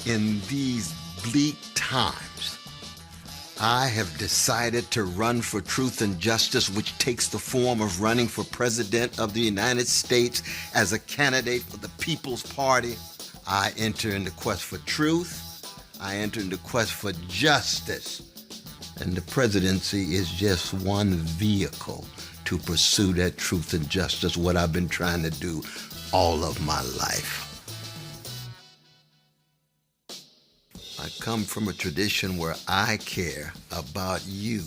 In these bleak times, I have decided to run for truth and justice, which takes the form of running for President of the United States as a candidate for the People's Party. I enter into quest for truth. I enter into quest for justice. And the presidency is just one vehicle to pursue that truth and justice, what I've been trying to do all of my life. I come from a tradition where I care about you.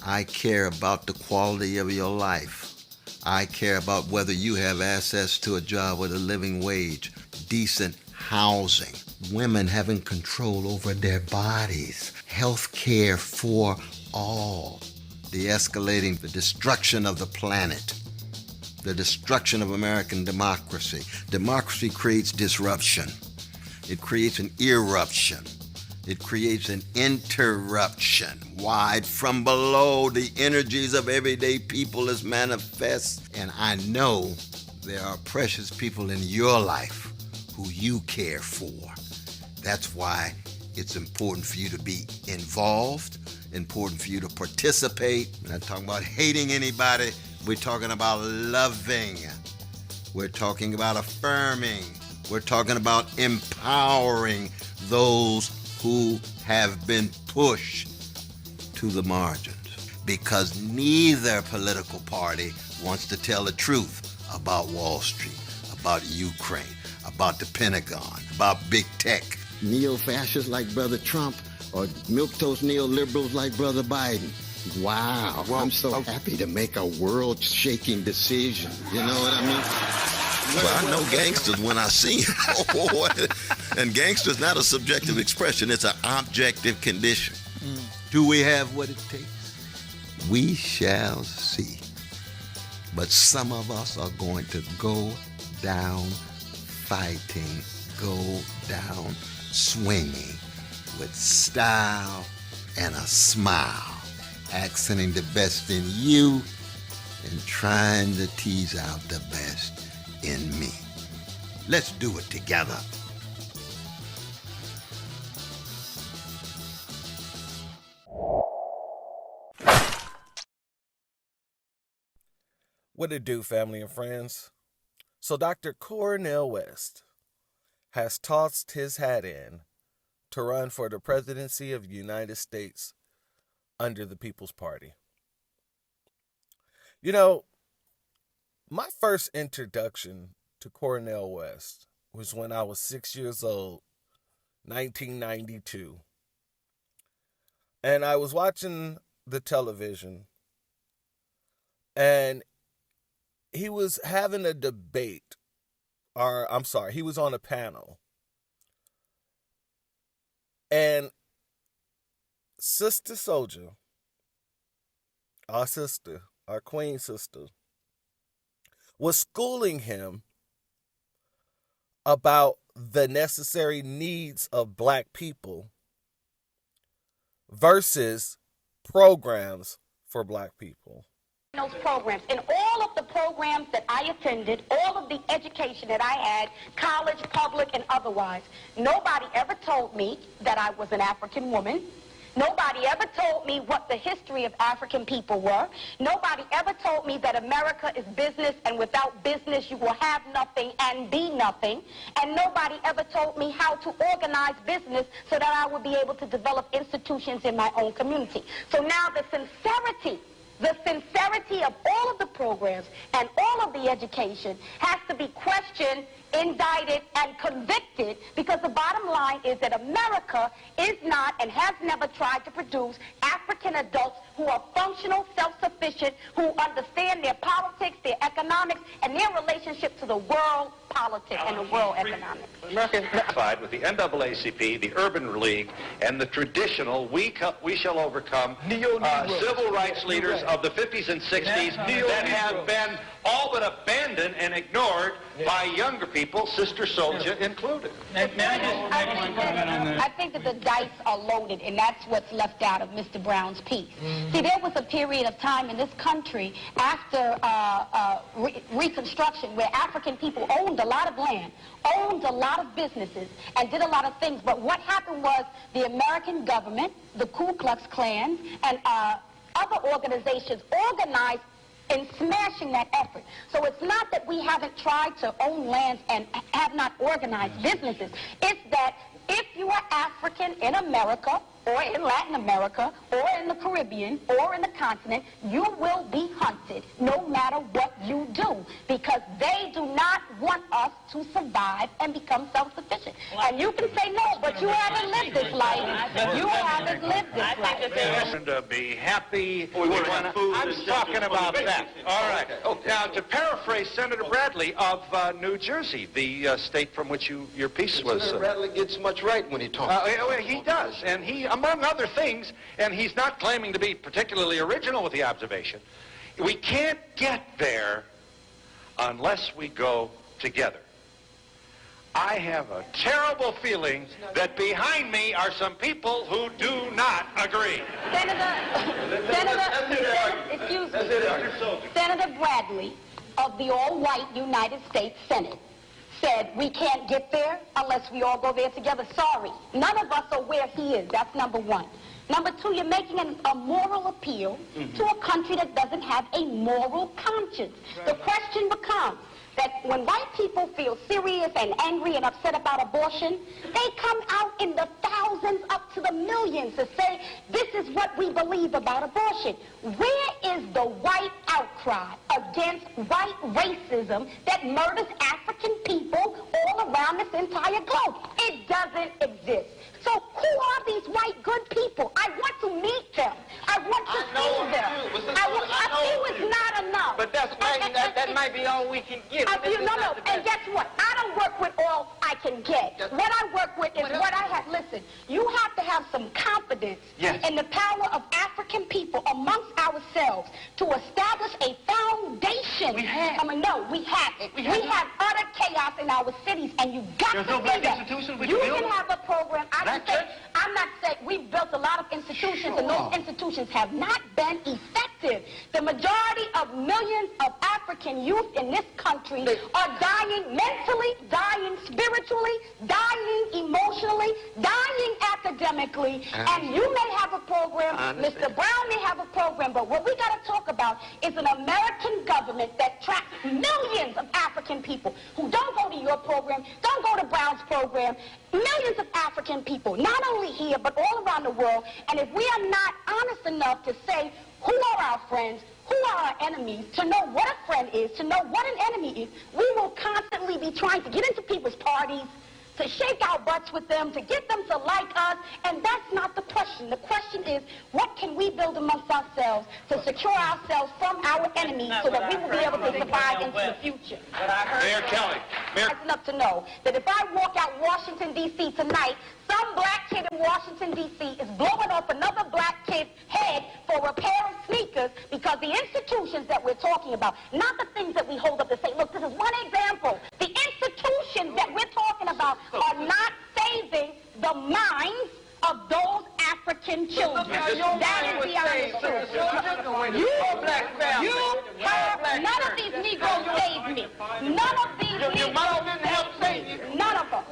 I care about the quality of your life. I care about whether you have access to a job with a living wage, decent housing, women having control over their bodies, health care for all, de-escalating the destruction of the planet, the destruction of American democracy. Democracy creates disruption. It creates an eruption. It creates an interruption. Wide from below, the energies of everyday people is manifest. And I know there are precious people in your life who you care for. That's why it's important for you to be involved, important for you to participate. We're not talking about hating anybody. We're talking about loving. We're talking about affirming. We're talking about empowering those who have been pushed to the margins, because neither political party wants to tell the truth about Wall Street, about Ukraine, about the Pentagon, about big tech. Neo-fascists like Brother Trump or milquetoast neoliberals like Brother Biden. Wow, I'm so happy to make a world-shaking decision. You know what I mean? Well, I know gangsters when I see them. And gangster's not a subjective expression. It's an objective condition. Do we have what it takes? We shall see. But some of us are going to go down fighting, go down swinging with style and a smile, accenting the best in you and trying to tease out the best in me. Let's do it together. What it do, family and friends? So Dr. Cornel West has tossed his hat in to run for the presidency of the United States under the People's Party. You know, my first introduction to Cornel West was when I was 6 years old, 1992. And I was watching the television, and he was having a debate, he was on a panel. And Sister Soldier, our sister, our queen sister, was schooling him about the necessary needs of black people versus programs for black people. Those programs, in all of the programs that I attended, all of the education that I had, college, public, and otherwise, nobody ever told me that I was an African woman. Nobody ever told me what the history of African people were. Nobody ever told me that America is business, and without business you will have nothing and be nothing. And nobody ever told me how to organize business so that I would be able to develop institutions in my own community. So now the sincerity of all of the programs and all of the education has to be questioned, indicted, and convicted, because the bottom line is that America is not and has never tried to produce African adults who are functional, self-sufficient, who understand their politics, their economics, and their relationship to the world politics and the world economics. America is unified with the NAACP, the Urban League, and the traditional We Shall Overcome civil rights leaders of the 50s and 60s that have been all but abandoned and ignored by younger people, Sister Soldier included. I think that the dice are loaded, and that's what's left out of Mr. Brown's piece. See, there was a period of time in this country after Reconstruction where African people owned a lot of land, owned a lot of businesses, and did a lot of things. But what happened was the American government, the Ku Klux Klan, and other organizations organized in smashing that effort. So it's not that we haven't tried to own lands and have not organized businesses. It's that if you are African in America, or in Latin America, or in the Caribbean, or in the continent, you will be hunted no matter what you do, because they do not want us to survive and become self-sufficient. And you can say no, but you haven't lived this life. You haven't lived this life. And to be happy. food I'm and talking shelter. about that. All right. Now, to paraphrase Senator Bradley of New Jersey, the state from which your piece was. Senator Bradley gets much right when he talks. He does, and he, among other things, and he's not claiming to be particularly original with the observation, we can't get there unless we go together. I have a terrible feeling that behind me are some people who do not agree. Senator Bradley of the all-white United States Senate said we can't get there unless we all go there together. Sorry, none of us are where he is. That's number one. Number two, you're making a moral appeal to a country that doesn't have a moral conscience. The question becomes that when white people feel serious and angry and upset about abortion, they come out in the thousands up to the millions to say, this is what we believe about abortion. Where is the white outcry against white racism that murders African people all around this entire globe? It doesn't exist. So who are these white good people? I want to meet them. I want to see them. I feel it's not enough. But that might be all we can get. And guess what? I don't work with all I can get. What I work with is what I have. Listen, you have to have some confidence in the power of African people amongst ourselves to establish a foundation. We have. We have. We have utter chaos in our cities, and you got There's to no see black that. institution we You can build? can have a program. I'm not saying we've built a lot of institutions, and those institutions have not been effective. The majority of millions of African youth in this country are dying mentally, dying spiritually, dying emotionally, dying academically, and you may have a program, Mr. Brown may have a program, but what we got to talk about is an American government that tracks millions of African people who don't go to your program, don't go to Brown's program, millions of African people, not only here, but all around the world, and if we are not honest enough to say who are our friends, who are our enemies, to know what a friend is, to know what an enemy is, we will constantly be trying to get into people's parties, to shake our butts with them, to get them to like us, and that's not the question. The question is, what can we build amongst ourselves to secure ourselves from our enemies so that we will be able to survive into the future? Mayor Kelly. It's enough to know that if I walk out Washington, D.C. tonight, some black kid in Washington, D.C. is blowing off another black kid's head for a pair of sneakers because the institutions that we're talking about, not the things that we hold up to say, look, this is one example. The institutions that we're talking about are not saving the minds of those African children. That is the honest truth. None of these Negroes saved me. None of these Negroes didn't help save you. None of them.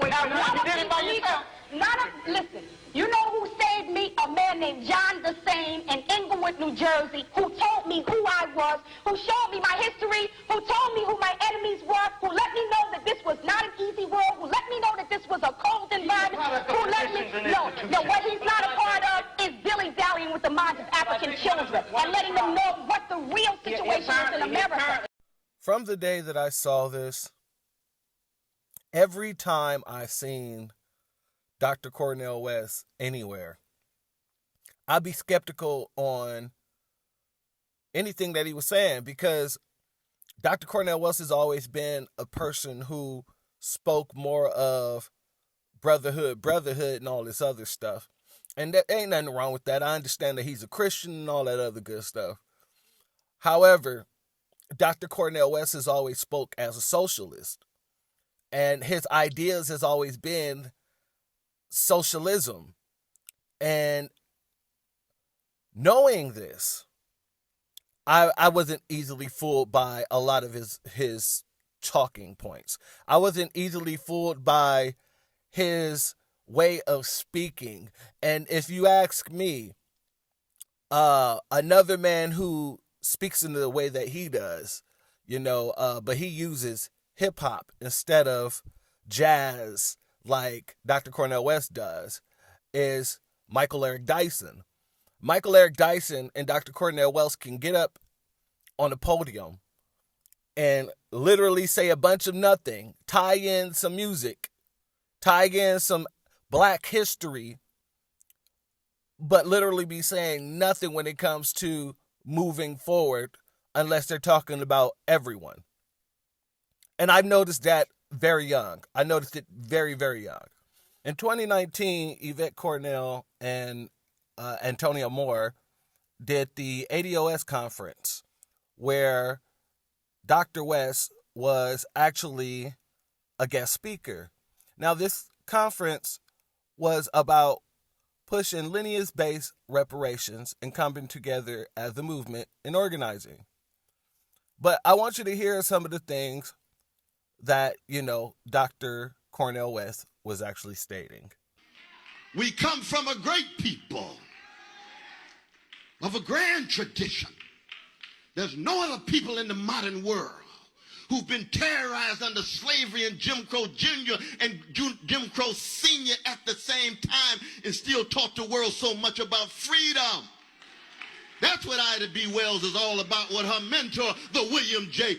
Listen, you know who saved me? A man named John DeSane in Englewood, New Jersey, who told me who I was, who showed me my history, who told me who my enemies were, who let me know that this was not an easy world, who let me know that this was a cold environment, who let me no, what he's not a part of is dilly-dallying with the minds of African children and letting them know what the real situation is in America. From the day that I saw this, every time I seen Dr. Cornel West anywhere, I'd be skeptical on anything that he was saying, because Dr. Cornel West has always been a person who spoke more of brotherhood, and all this other stuff. And there ain't nothing wrong with that. I understand that he's a Christian and all that other good stuff. However, Dr. Cornel West has always spoke as a socialist, and his ideas has always been socialism. And knowing this, I wasn't easily fooled by a lot of his talking points. I wasn't easily fooled by his way of speaking. And if you ask me, another man who speaks in the way that he does, but he uses hip hop instead of jazz like Dr. Cornel West does, is Michael Eric Dyson. Michael Eric Dyson and Dr. Cornel West can get up on a podium and literally say a bunch of nothing, tie in some music, tie in some black history, but literally be saying nothing when it comes to moving forward unless they're talking about everyone. And I've noticed that very young. I noticed it very, very young. In 2019, Yvette Cornell and Antonia Moore did the ADOS conference where Dr. West was actually a guest speaker. Now, this conference was about pushing lineage-based reparations and coming together as a movement and organizing. But I want you to hear some of the things that, Dr. Cornel West was actually stating. We come from a great people of a grand tradition. There's no other people in the modern world who've been terrorized under slavery and Jim Crow Jr. and Jim Crow Sr. at the same time and still taught the world so much about freedom. That's what Ida B. Wells is all about, what her mentor, the William J.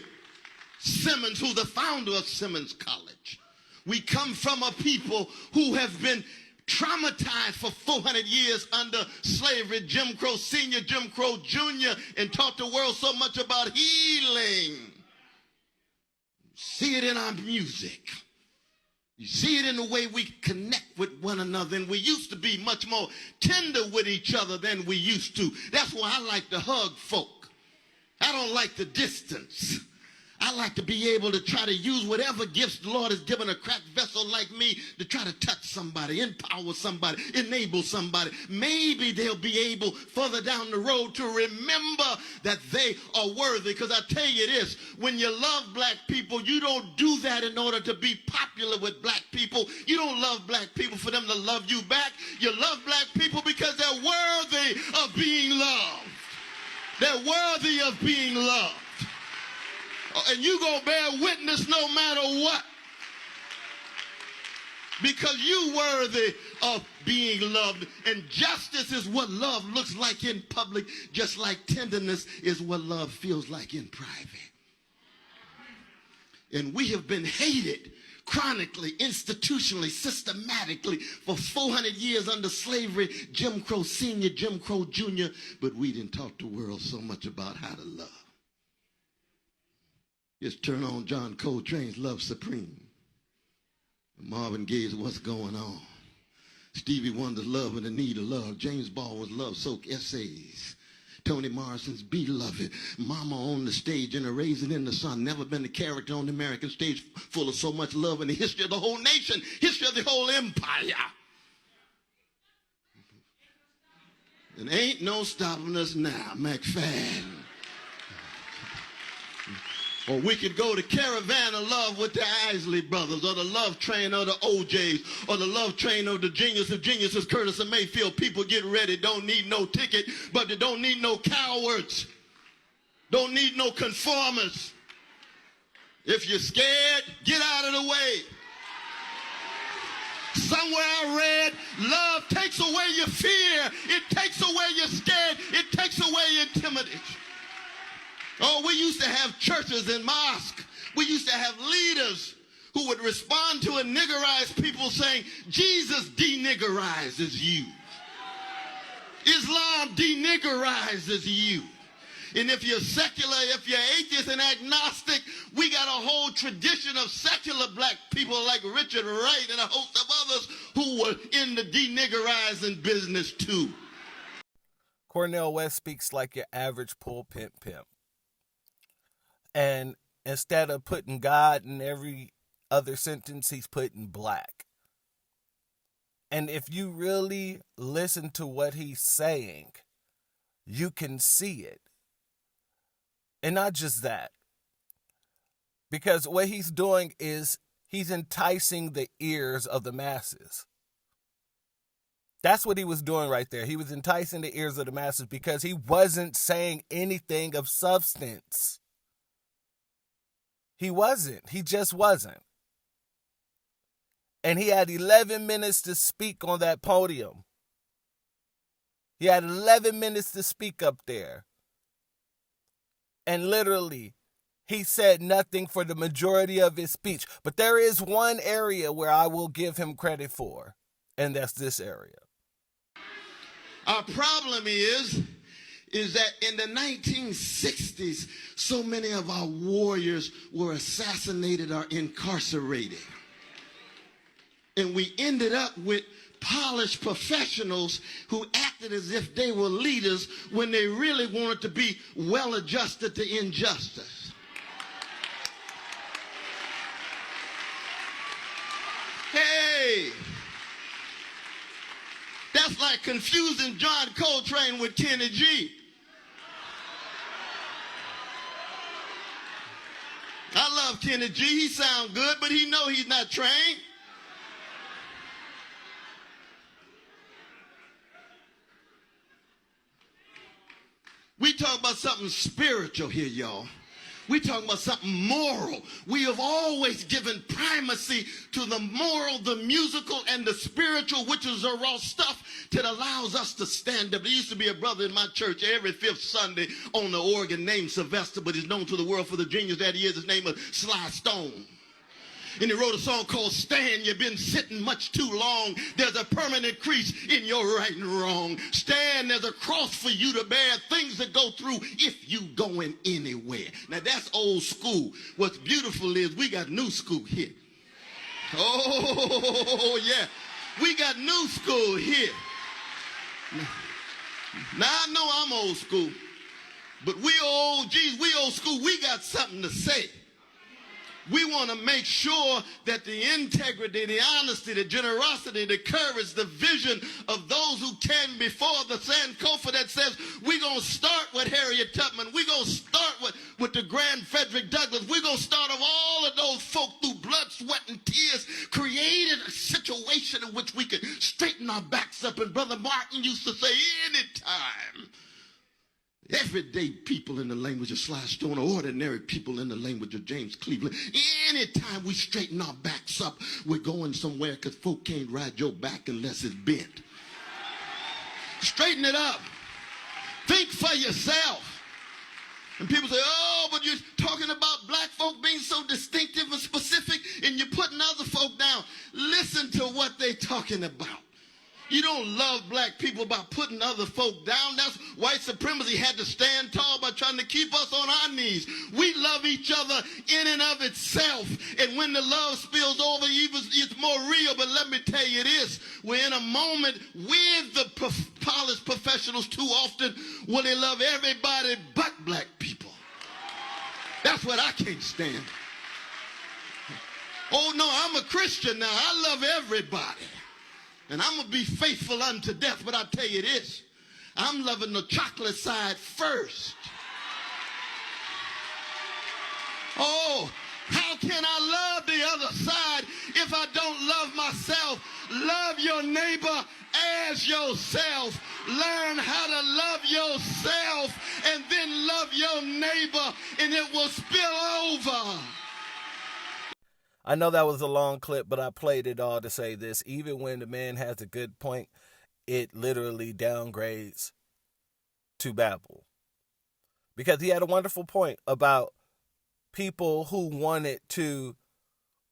Simmons, who's the founder of Simmons College. We come from a people who have been traumatized for 400 years under slavery, Jim Crow Sr., Jim Crow Jr., and taught the world so much about healing. See it in our music. You see it in the way we connect with one another, and we used to be much more tender with each other than we used to. That's why I like to hug folk. I don't like the distance. I like to be able to try to use whatever gifts the Lord has given a cracked vessel like me to try to touch somebody, empower somebody, enable somebody. Maybe they'll be able further down the road to remember that they are worthy. Because I tell you this, when you love black people, you don't do that in order to be popular with black people. You don't love black people for them to love you back. You love black people because they're worthy of being loved. They're worthy of being loved. And you gonna bear witness no matter what, because you worthy of being loved. And justice is what love looks like in public, just like tenderness is what love feels like in private. And we have been hated chronically, institutionally, systematically for 400 years under slavery, Jim Crow Sr., Jim Crow Jr., but we didn't taught the world so much about how to love. Just turn on John Coltrane's Love Supreme. Marvin Gaye's What's Going On. Stevie Wonder's Love and the Need of Love. James Baldwin's Love Soak Essays. Toni Morrison's Beloved. Mama on the Stage and a Raisin in the Sun. Never been a character on the American stage full of so much love in the history of the whole nation, history of the whole empire. And ain't no stopping us now, McFadden. Or we could go to Caravan of Love with the Isley Brothers, or the Love Train of the OJs, or the Love Train of the Genius of Geniuses, Curtis and Mayfield. People get ready, don't need no ticket, but they don't need no cowards. Don't need no conformers. If you're scared, get out of the way. Somewhere I read, love takes away your fear. It takes away your scared. It takes away your intimidation. Oh, we used to have churches and mosques. We used to have leaders who would respond to a niggerized people saying, Jesus deniggerizes you. Islam deniggerizes you. And if you're secular, if you're atheist and agnostic, we got a whole tradition of secular black people like Richard Wright and a host of others who were in the deniggerizing business too. Cornel West speaks like your average pulpit pimp. And instead of putting God in every other sentence, he's putting black. And if you really listen to what he's saying, you can see it. And not just that. Because what he's doing is he's enticing the ears of the masses. That's what he was doing right there. He was enticing the ears of the masses because he wasn't saying anything of substance. He wasn't. He just wasn't. And he had 11 minutes to speak on that podium. He had 11 minutes to speak up there. And literally, he said nothing for the majority of his speech. But there is one area where I will give him credit for, and that's this area. Our problem is that in the 1960s, so many of our warriors were assassinated or incarcerated. And we ended up with polished professionals who acted as if they were leaders when they really wanted to be well adjusted to injustice. Hey! That's like confusing John Coltrane with Kenny G. I love Kenny G. He sounds good, but he know he's not trained. We talk about something spiritual here, y'all. We talking about something moral. We have always given primacy to the moral, the musical, and the spiritual, which is the raw stuff that allows us to stand up. There used to be a brother in my church every fifth Sunday on the organ named Sylvester, but he's known to the world for the genius that he is. His name is Sly Stone. And he wrote a song called Stand. You've been sitting much too long. There's a permanent crease in your right and wrong. Stand, there's a cross for you to bear, things to go through if you going anywhere. Now that's old school. What's beautiful is we got new school here. Oh, yeah. We got new school here. Now I know I'm old school, but we old school, we got something to say. We want to make sure that the integrity, the honesty, the generosity, the courage, the vision of those who came before the Sankofa that says we're going to start with Harriet Tubman. We're going to start with the Grand Frederick Douglass. We're going to start with all of those folk through blood, sweat, and tears, created a situation in which we could straighten our backs up. And Brother Martin used to say, anytime everyday people in the language of Sly Stone, or ordinary people in the language of James Cleveland, anytime we straighten our backs up, we're going somewhere because folk can't ride your back unless it's bent. Straighten it up. Think for yourself. And people say, oh, but you're talking about black folk being so distinctive and specific and you're putting other folk down. Listen to what they're talking about. You don't love black people by putting other folk down. That's white supremacy had to stand tall by trying to keep us on our knees. We love each other in and of itself. And when the love spills over, it's more real. But let me tell you this. We're in a moment with the polished professionals too often where they love everybody but black people. That's what I can't stand. Oh, no, I'm a Christian now. I love everybody. And I'm going to be faithful unto death, but I tell you this, I'm loving the chocolate side first. Oh, how can I love the other side if I don't love myself? Love your neighbor as yourself. Learn how to love yourself and then love your neighbor, and it will spill over. I know that was a long clip, but I played it all to say this. Even when the man has a good point, it literally downgrades to babble. Because he had a wonderful point about people who wanted to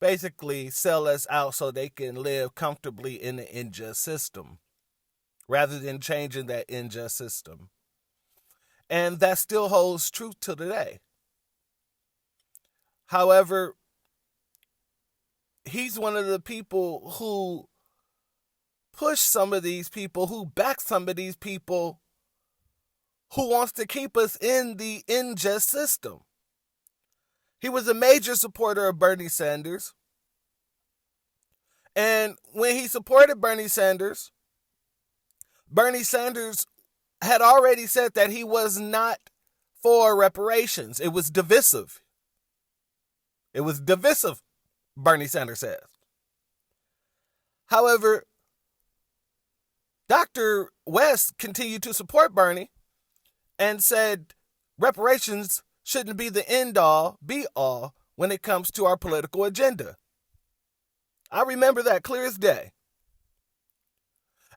basically sell us out so they can live comfortably in the unjust system, rather than changing that unjust system. And that still holds true to today. However, he's one of the people who push some of these people, who back some of these people, who wants to keep us in the unjust system. He was a major supporter of Bernie Sanders. And when he supported Bernie Sanders had already said that he was not for reparations. It was divisive. It was divisive, Bernie Sanders says. However, Dr. West continued to support Bernie and said reparations shouldn't be the end-all, be-all when it comes to our political agenda. I remember that clear as day.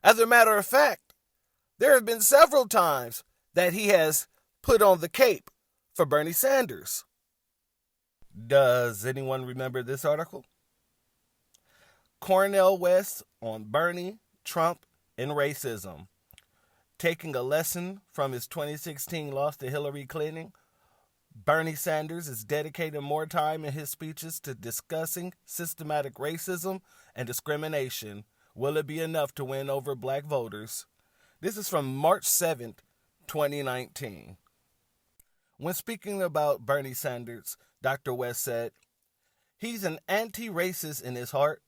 As a matter of fact, there have been several times that he has put on the cape for Bernie Sanders. Does anyone remember this article? Cornel West on Bernie, Trump, and racism. Taking a lesson from his 2016 loss to Hillary Clinton, Bernie Sanders is dedicating more time in his speeches to discussing systematic racism and discrimination. Will it be enough to win over black voters? This is from March 7th, 2019. When speaking about Bernie Sanders, Dr. West said, "He's an anti-racist in his heart.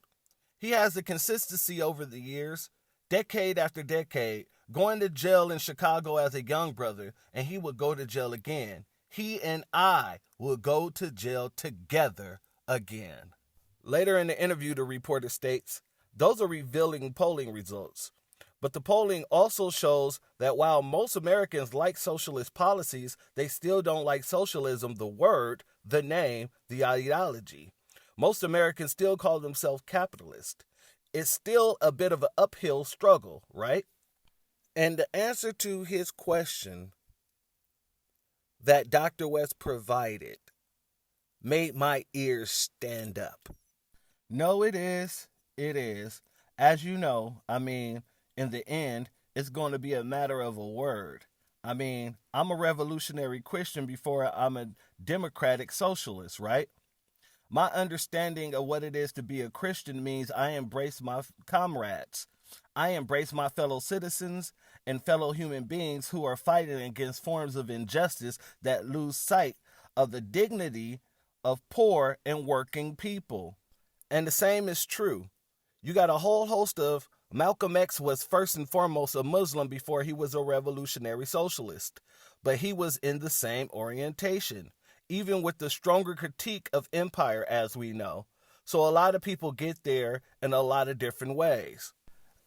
He has the consistency over the years, decade after decade, going to jail in Chicago as a young brother, and he would go to jail again. He and I will go to jail together again." Later in the interview, the reporter states, "Those are revealing polling results. But the polling also shows that while most Americans like socialist policies, they still don't like socialism, the word, the name, the ideology. Most Americans still call themselves capitalist. It's still a bit of an uphill struggle, right?" And the answer to his question that Dr. West provided made my ears stand up. No, it is. It is. As you know, in the end, it's going to be a matter of a word. I'm a revolutionary Christian before I'm a democratic socialist, right? My understanding of what it is to be a Christian means I embrace my comrades. I embrace my fellow citizens and fellow human beings who are fighting against forms of injustice that lose sight of the dignity of poor and working people. And the same is true. You got a whole host of Malcolm X was first and foremost a Muslim before he was a revolutionary socialist, but he was in the same orientation, even with the stronger critique of empire, as we know. So a lot of people get there in a lot of different ways.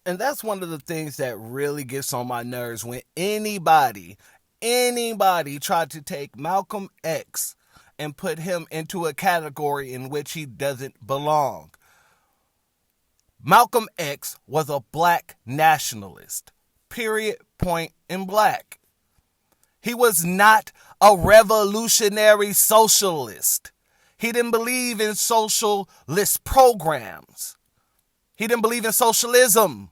And that's one of the things that really gets on my nerves when anybody tried to take Malcolm X and put him into a category in which he doesn't belong. Malcolm X was a black nationalist. Period, point in black. He was not a revolutionary socialist. He didn't believe in socialist programs. He didn't believe in socialism.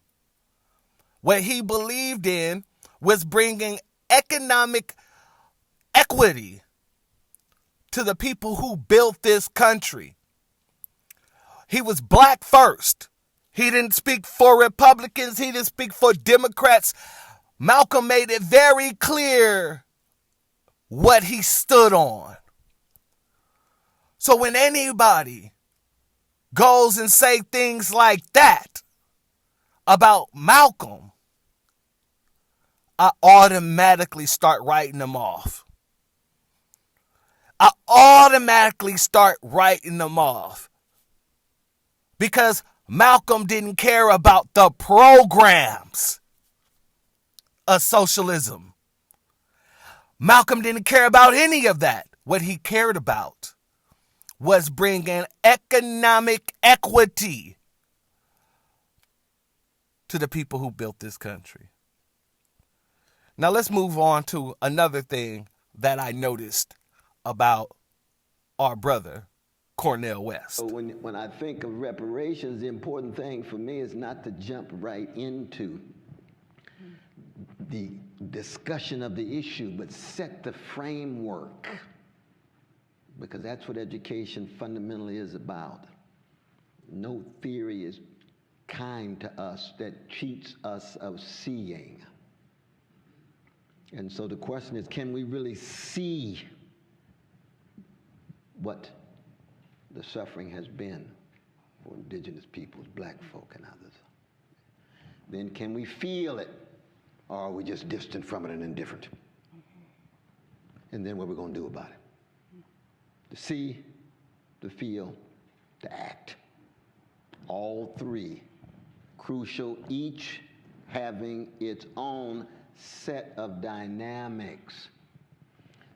What he believed in was bringing economic equity to the people who built this country. He was black first. He didn't speak for Republicans. He didn't speak for Democrats. Malcolm made it very clear what he stood on. So when anybody goes and say things like that about Malcolm, I automatically start writing them off. Because Malcolm didn't care about the programs of socialism. Malcolm didn't care about any of that. What he cared about was bringing economic equity to the people who built this country. Now let's move on to another thing that I noticed about our brother, Cornel West. So when I think of reparations, the important thing for me is not to jump right into the discussion of the issue, but set the framework, because that's what education fundamentally is about. No theory is kind to us that cheats us of seeing. And so the question is, can we really see what the suffering has been for indigenous peoples, black folk and others, then can we feel it, or are we just distant from it and indifferent? And then what are we going to do about it? To see, to feel, to act. All three crucial, each having its own set of dynamics.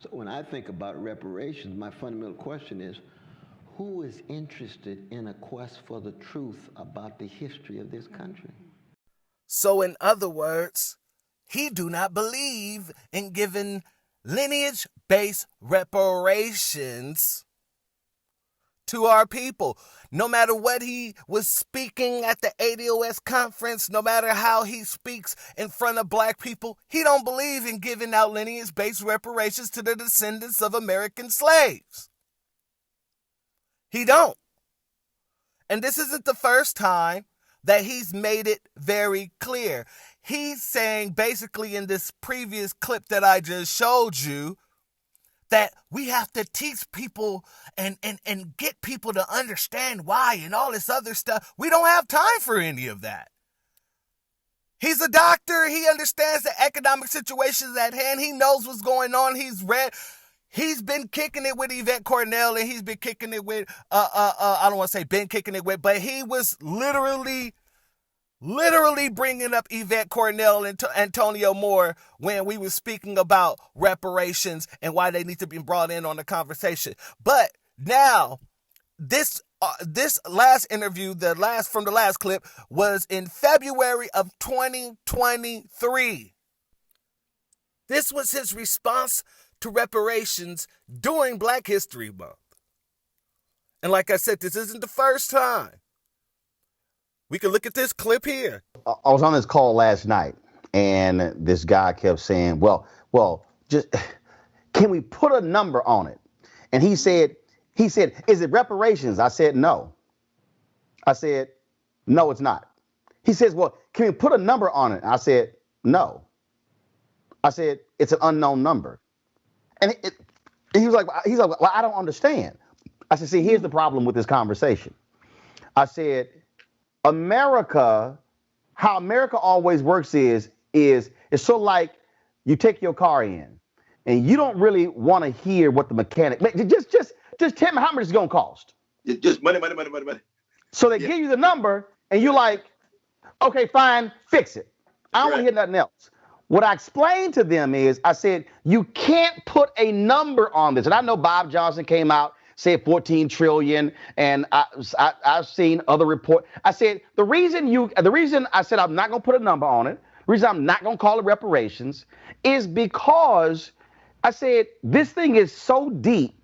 So when I think about reparations, my fundamental question is, who is interested in a quest for the truth about the history of this country? So in other words, he do not believe in giving lineage-based reparations to our people. No matter what he was speaking at the ADOS conference, no matter how he speaks in front of black people, he don't believe in giving out lineage-based reparations to the descendants of American slaves. He don't. And this isn't the first time that he's made it very clear. He's saying basically in this previous clip that I just showed you that we have to teach people and get people to understand why and all this other stuff. We don't have time for any of that. He's a doctor. He understands the economic situations at hand. He knows what's going on. He's been kicking it with Yvette Cornel, and he's been kicking it with, I don't want to say been kicking it with, but he was literally bringing up Yvette Cornel and Antonio Moore when we were speaking about reparations and why they need to be brought in on the conversation. But now, this last interview, from the last clip, was in February of 2023. This was his response to reparations during Black History Month. And like I said, this isn't the first time. We can look at this clip here. I was on this call last night, and this guy kept saying, well, just can we put a number on it? And he said, is it reparations? I said, no. I said, no, it's not. He says, well, can we put a number on it? I said, no. I said, it's an unknown number. And he was like, well, I don't understand. I said, see, here's the problem with this conversation. I said, how America always works is it's so like you take your car in and you don't really want to hear what the mechanic, just tell me how much it's going to cost. Just money. So they give you the number and you're like, okay, fine, fix it. I don't want to hear nothing else. What I explained to them is, I said, you can't put a number on this. And I know Bob Johnson came out, said 14 trillion, and I've seen other reports. I said, the reason I said I'm not going to put a number on it, the reason I'm not going to call it reparations, is because I said, this thing is so deep,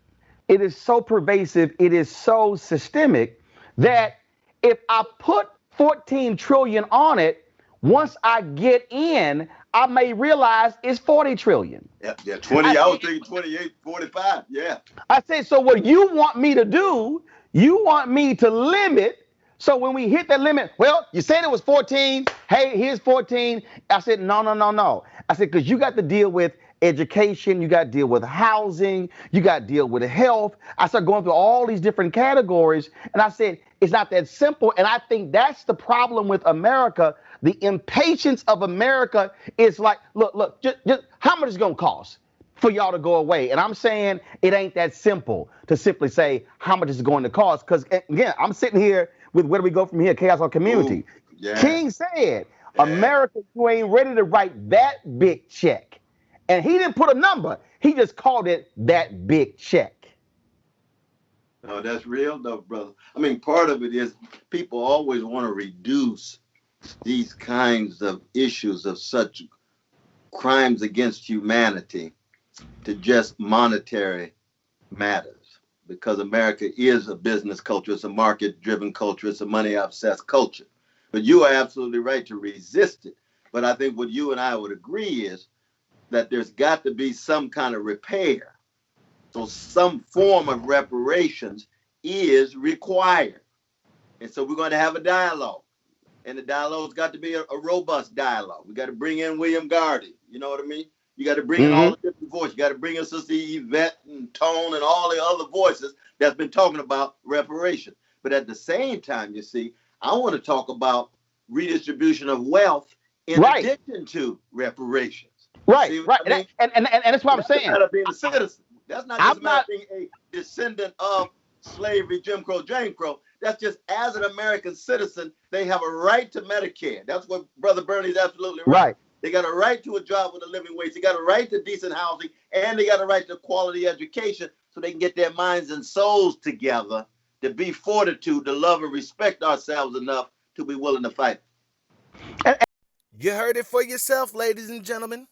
it is so pervasive, it is so systemic, that if I put 14 trillion on it, once I get in, I may realize it's 40 trillion. Yeah, 20. I was thinking 28, 45. Yeah. I said, so what you want me to do, you want me to limit. So when we hit that limit, well, you said it was 14. Hey, here's 14. I said, no. I said, because you got to deal with education, you got to deal with housing, you got to deal with health. I started going through all these different categories, and I said, it's not that simple. And I think that's the problem with America. The impatience of America is like, look, just how much is it going to cost for y'all to go away? And I'm saying it ain't that simple to simply say how much is it going to cost. Because, again, I'm sitting here with where do we go from here? Chaos on Community. Ooh, yeah. King said, America, you ain't ready to write that big check. And he didn't put a number. He just called it that big check. No, that's real though, brother. I mean, part of it is people always want to reduce these kinds of issues of such crimes against humanity to just monetary matters, because America is a business culture. It's a market-driven culture. It's a money-obsessed culture. But you are absolutely right to resist it. But I think what you and I would agree is that there's got to be some kind of repair. So some form of reparations is required. And so we're going to have a dialogue. And the dialogue's got to be a robust dialogue. We got to bring in William Gardy. You know what I mean? You got to bring in all the different voice. You got to bring in Sister Yvette and Tone and all the other voices that's been talking about reparations. But at the same time, you see, I want to talk about redistribution of wealth in addition to reparations. Right, see right. I mean? And that's what I'm saying. That's a matter of being a citizen. That's not just a matter of being a descendant of slavery, Jim Crow, Jane Crow. That's just as an American citizen, they have a right to Medicare. That's what Brother Bernie's absolutely right. They got a right to a job with a living wage. They got a right to decent housing, and they got a right to quality education so they can get their minds and souls together to be fortitude, to love and respect ourselves enough to be willing to fight. You heard it for yourself, ladies and gentlemen,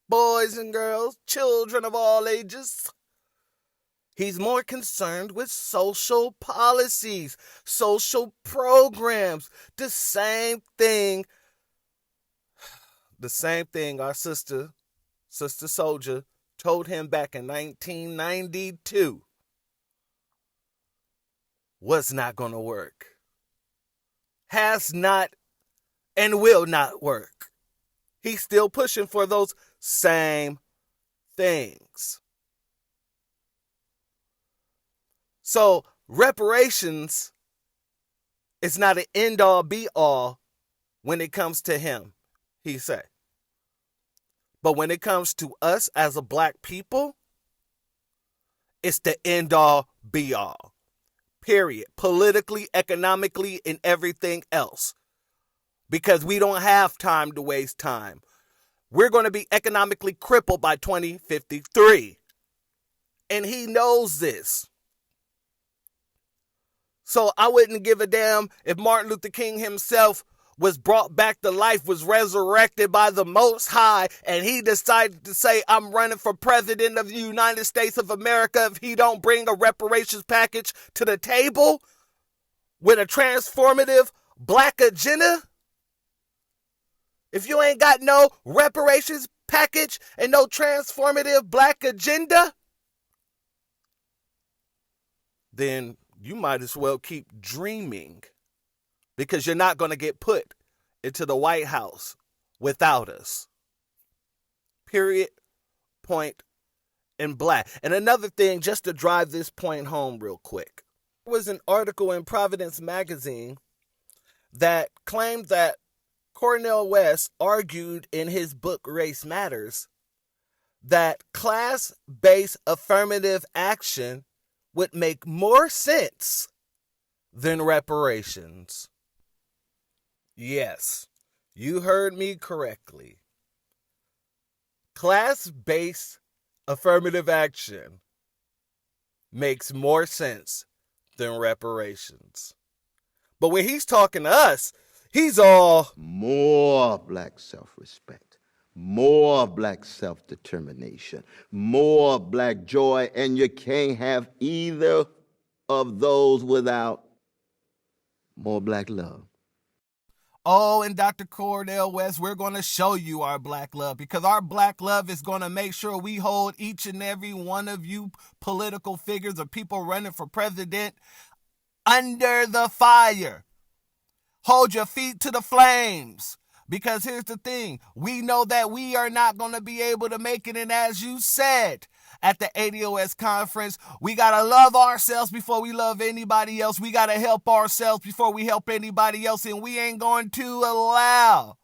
boys and girls, children of all ages. He's more concerned with social policies, social programs, the same thing our sister soldier told him back in 1992 was not going to work. Has not and will not work. He's still pushing for those same things. So reparations is not an end-all be-all when it comes to him, he said. But when it comes to us as a black people, it's the end-all be-all. Period. Politically, economically, and everything else. Because we don't have time to waste time. We're going to be economically crippled by 2053. And he knows this. So I wouldn't give a damn if Martin Luther King himself was brought back to life, was resurrected by the Most High, and he decided to say, I'm running for president of the United States of America if he don't bring a reparations package to the table with a transformative black agenda. If you ain't got no reparations package and no transformative black agenda, then you might as well keep dreaming, because you're not going to get put into the White House without us. Period, point, and black. And another thing, just to drive this point home real quick. There was an article in Providence Magazine that claimed that Cornel West argued in his book Race Matters that class-based affirmative action would make more sense than reparations. Yes, you heard me correctly. Class-based affirmative action makes more sense than reparations. But when he's talking to us, he's all more black self-respect, more black self-determination, more black joy, and you can't have either of those without more black love. Oh, and Dr. Cornel West, we're going to show you our black love, because our black love is going to make sure we hold each and every one of you political figures or people running for president under the fire. Hold your feet to the flames. Because here's the thing, we know that we are not going to be able to make it. And as you said at the ADOS conference, we got to love ourselves before we love anybody else. We got to help ourselves before we help anybody else. And we ain't going to allow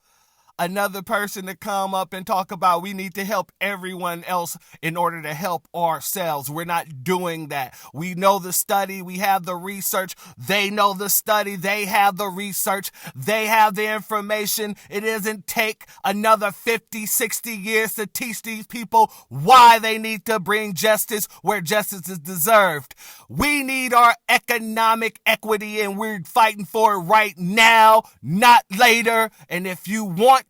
another person to come up and talk about we need to help everyone else in order to help ourselves. We're not doing that. We know the study. We have the research. They know the study. They have the research. They have the information. It doesn't take another 50, 60 years to teach these people why they need to bring justice where justice is deserved. We need our economic equity, and we're fighting for it right now, not later. And if you want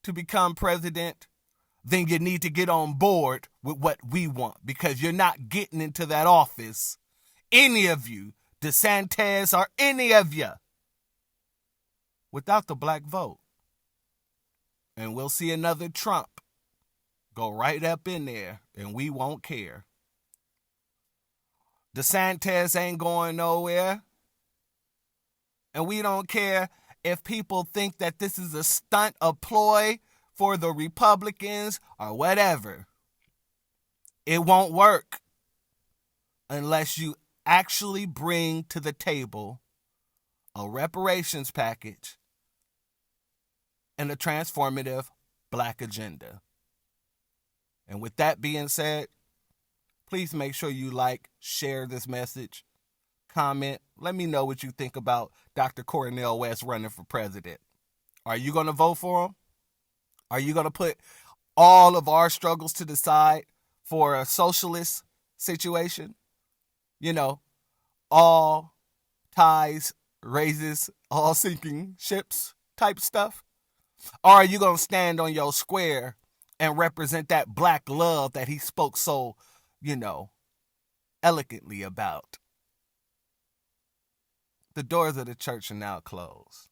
to become president, then you need to get on board with what we want, because you're not getting into that office, any of you, DeSantis or any of you, without the black vote. And we'll see another Trump go right up in there, and we won't care. DeSantis ain't going nowhere, and we don't care if people think that this is a stunt, a ploy for the Republicans or whatever. It won't work unless you actually bring to the table a reparations package and a transformative Black agenda. And with that being said, please make sure you like, share this message, comment. Let me know what you think about Dr. Cornel West running for president. Are you going to vote for him? Are you going to put all of our struggles to the side for a socialist situation? You know, all ties raises all sinking ships type stuff? Or are you going to stand on your square and represent that Black love that he spoke so, eloquently about? The doors of the church are now closed.